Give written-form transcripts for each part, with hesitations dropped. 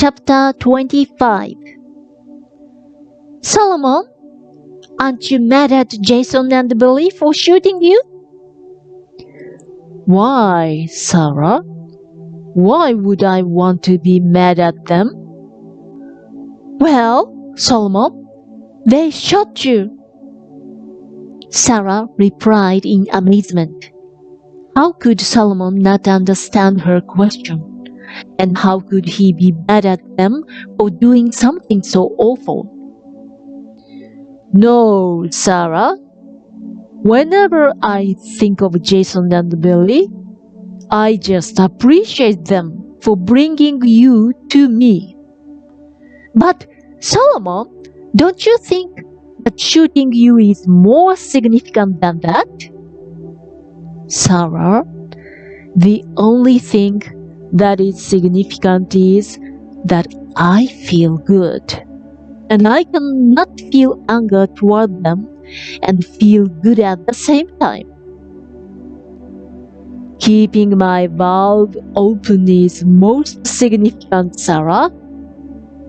Chapter 25. Solomon, aren't you mad at Jason and Billy for shooting you? Why, Sara? Why would I want to be mad at them? Well, Solomon, they shot you, Sara replied in amazement. How could Solomon not understand her question? And how could he be mad at them for doing something so awful? No, Sara. Whenever I think of Jason and Billy, I just appreciate them for bringing you to me. But, Solomon, don't you think that shooting you is more significant than that? Sara, the only thing that is significant is that I feel good. And I cannot feel anger toward them and feel good at the same time. Keeping my valve open is most significant, Sara.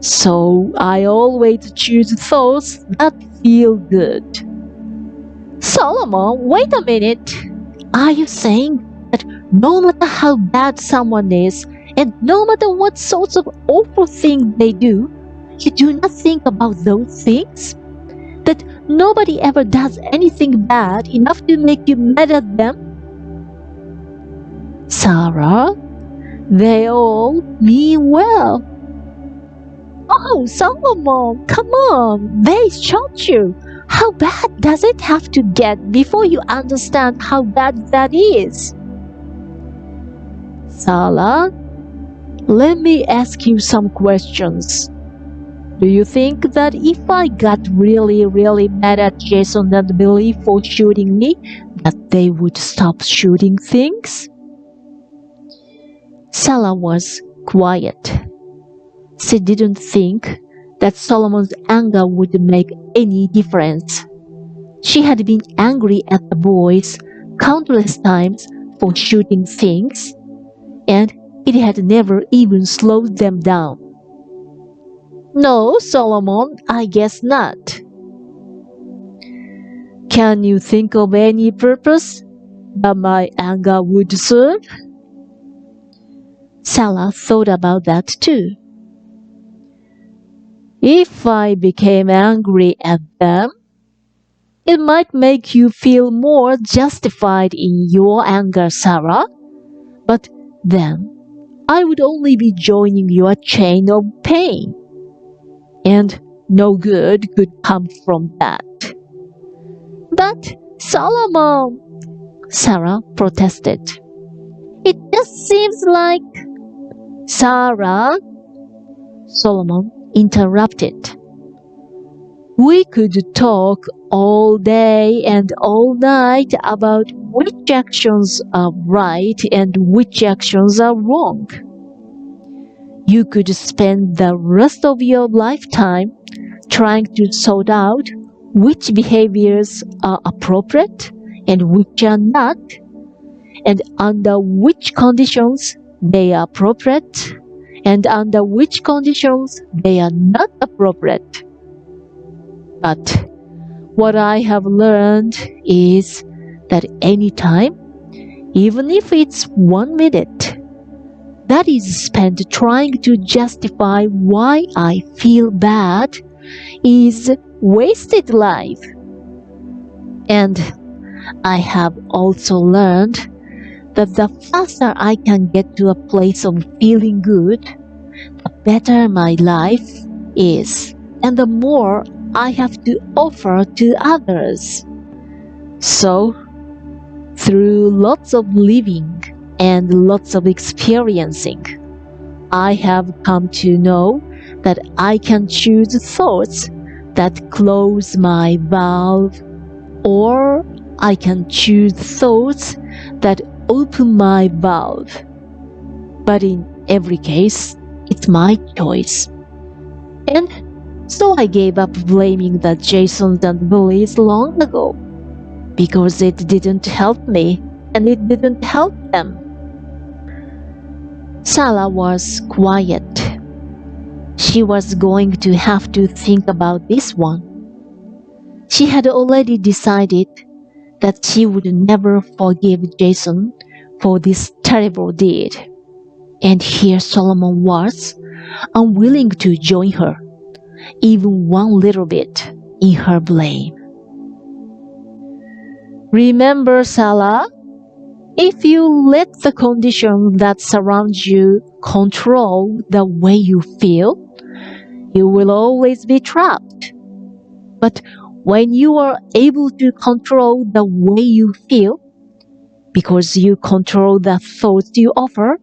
So I always choose thoughts that feel good. Solomon, wait a minute. Are you saying that no matter how bad someone is, and no matter what sorts of awful things they do, you do not think about those things? That nobody ever does anything bad enough to make you mad at them? Sara, they all mean well. Oh, Solomon, come on, they shot you. How bad does it have to get before you understand how bad that is? Sara, let me ask you some questions. Do you think that if I got really mad at Jason and Billy for shooting me, that they would stop shooting things? Sara was quiet. She didn't think that Solomon's anger would make any difference. She had been angry at the boys countless times for shooting things, and it had never even slowed them down. No, Solomon, I guess not. Can you think of any purpose that my anger would serve? Sara thought about that too. If I became angry at them, it might make you feel more justified in your anger, Sara. But then I would only be joining your chain of pain. And no good could come from that. But, Solomon, Sara protested. It just seems like... Sara, Solomon interrupted. We could talk all day and all night about which actions are right and which actions are wrong. You could spend the rest of your lifetime trying to sort out which behaviors are appropriate and which are not, and under which conditions they are appropriate, and under which conditions they are not appropriate. But what I have learned is that any time, even if it's 1 minute, that is spent trying to justify why I feel bad is wasted life. And I have also learned that the faster I can get to a place of feeling good, the better my life is, and the more I have to offer to others. So, through lots of living and lots of experiencing, I have come to know that I can choose thoughts that close my valve, or I can choose thoughts that open my valve. But in every case, it's my choice. And so I gave up blaming the Jasons and Billies long ago, because it didn't help me and it didn't help them. Sara was quiet. she was going to have to think about this one. She had already decided that she would never forgive Jason for this terrible deed. And here Solomon was, unwilling to join her, even one little bit, in her blame. Remember, Sara, if you let the conditions that surround you control the way you feel, you will always be trapped. But when you are able to control the way you feel, because you control the thoughts you offer,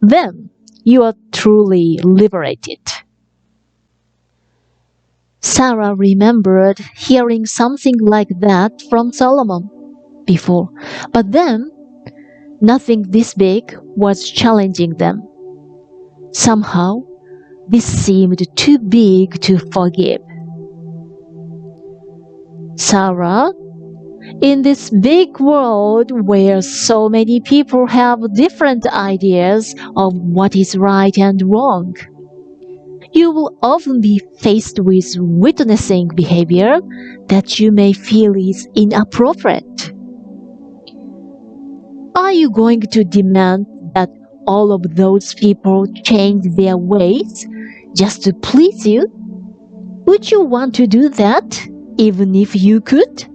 then you are truly liberated. Sara remembered hearing something like that from Solomon before, but then nothing this big was challenging them. Somehow, this seemed too big to forgive. Sara, in this big world where so many people have different ideas of what is right and wrong, you will often be faced with witnessing behavior that you may feel is inappropriate. Are you going to demand that all of those people change their ways just to please you? Would you want to do that, even if you could?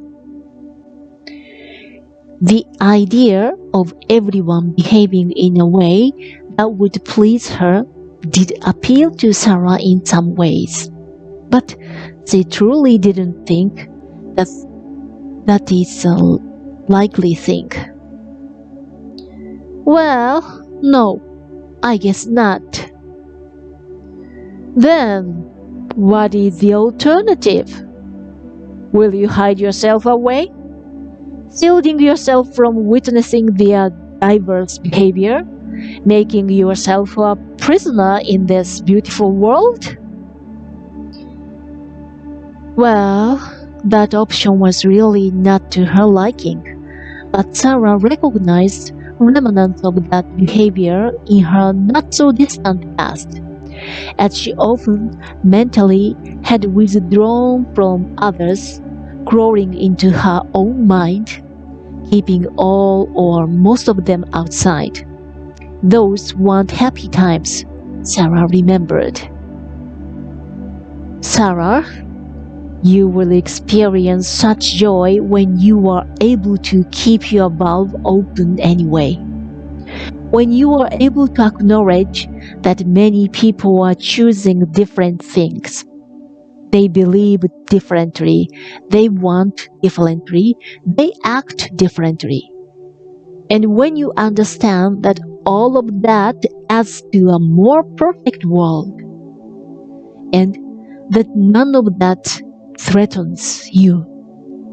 The idea of everyone behaving in a way that would please her did appeal to Sara in some ways, but she truly didn't think that is a likely thing. Well, no, I guess not. Then, what is the alternative? Will you hide yourself away, shielding yourself from witnessing their diverse behavior, making yourself a prisoner in this beautiful world? Well, that option was really not to her liking, but Sara recognized remnants of that behavior in her not-so-distant past, as she often mentally had withdrawn from others, growing into her own mind, keeping all or most of them outside. Those weren't happy times, Sara remembered. Sara, you will experience such joy when you are able to keep your valve open anyway. When you are able to acknowledge that many people are choosing different things. They believe differently, they want differently, they act differently. And when you understand that all of that adds to a more perfect world, and that none of that threatens you,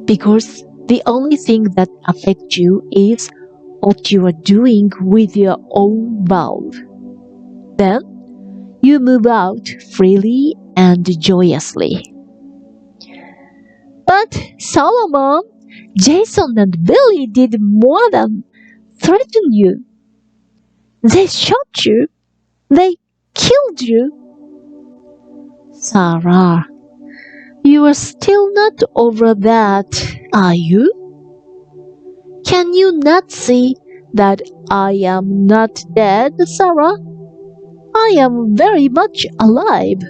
because the only thing that affects you is what you are doing with your own valve, then you move out freely and joyously. But Solomon, Jason, and Billy did more than threaten you. They shot you. They killed you. Sara, you are still not over that, are you? Can you not see that I am not dead, Sara? I am very much alive.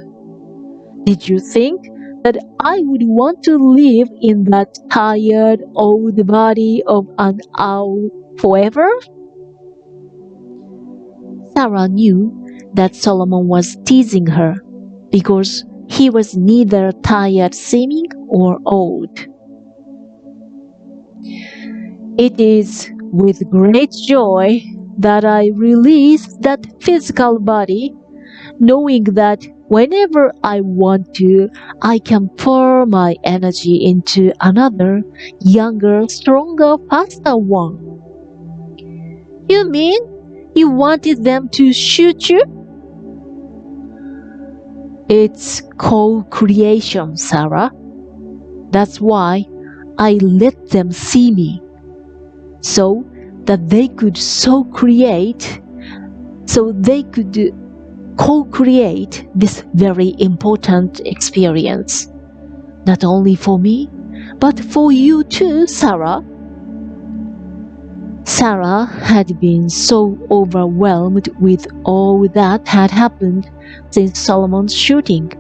Did you think that I would want to live in that tired old body of an owl forever? Sara knew that Solomon was teasing her because he was neither tired seeming or old. It is with great joy that I release that physical body, knowing that whenever I want to, I can pour my energy into another, younger, stronger, faster one. You mean you wanted them to shoot you? It's co-creation, Sara. That's why I let them see me, so that they could so create, so they could co-create this very important experience, not only for me, but for you too, Sara. Sara had been so overwhelmed with all that had happened since Solomon's shooting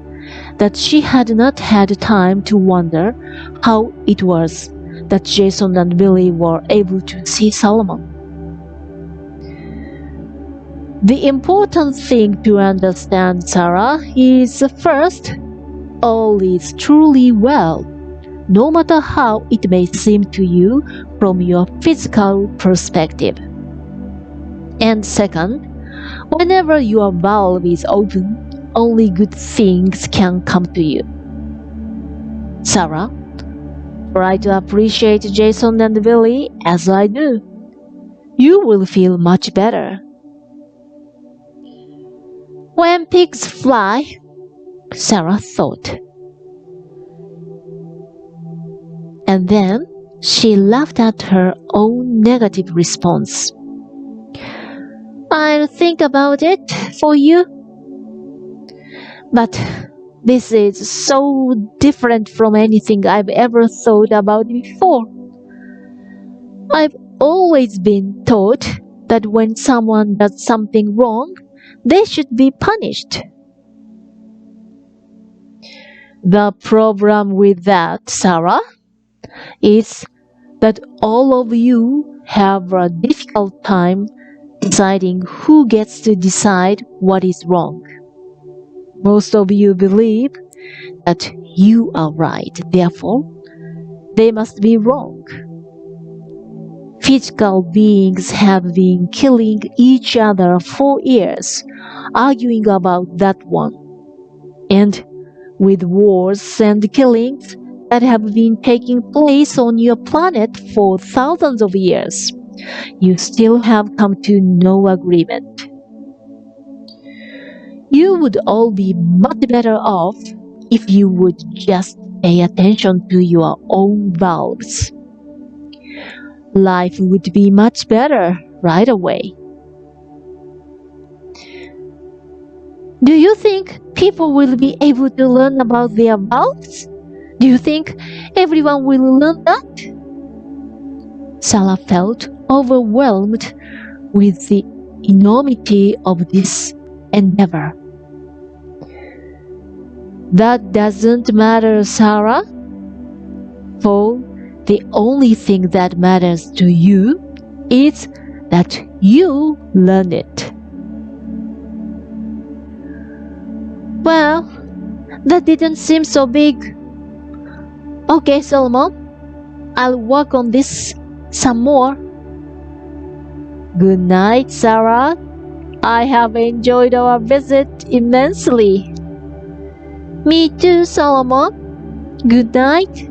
that she had not had time to wonder how it was that Jason and Billy were able to see Solomon. The important thing to understand, Sara, is first, all is truly well, no matter how it may seem to you from your physical perspective. And second, whenever your valve is open, only good things can come to you. Sara, try to appreciate Jason and Billy as I do. You will feel much better. When pigs fly, Sara thought. And then she laughed at her own negative response. I'll think about it for you. But this is so different from anything I've ever thought about before. I've always been taught that when someone does something wrong, they should be punished. The problem with that, Sara, is that all of you have a difficult time deciding who gets to decide what is wrong. Most of you believe that you are right, therefore, they must be wrong. Physical beings have been killing each other for years, arguing about that one. And with wars and killings that have been taking place on your planet for thousands of years, you still have come to no agreement. You would all be much better off if you would just pay attention to your own valves. Life would be much better right away. Do you think people will be able to learn about their valves? Do you think everyone will learn that? Sara felt overwhelmed with the enormity of this endeavor. That doesn't matter, Sara, for the only thing that matters to you is that you learn it. Well, that didn't seem so big. Okay, Solomon, I'll work on this some more. Good night, Sara. I have enjoyed our visit immensely. Me too, Solomon. Good night.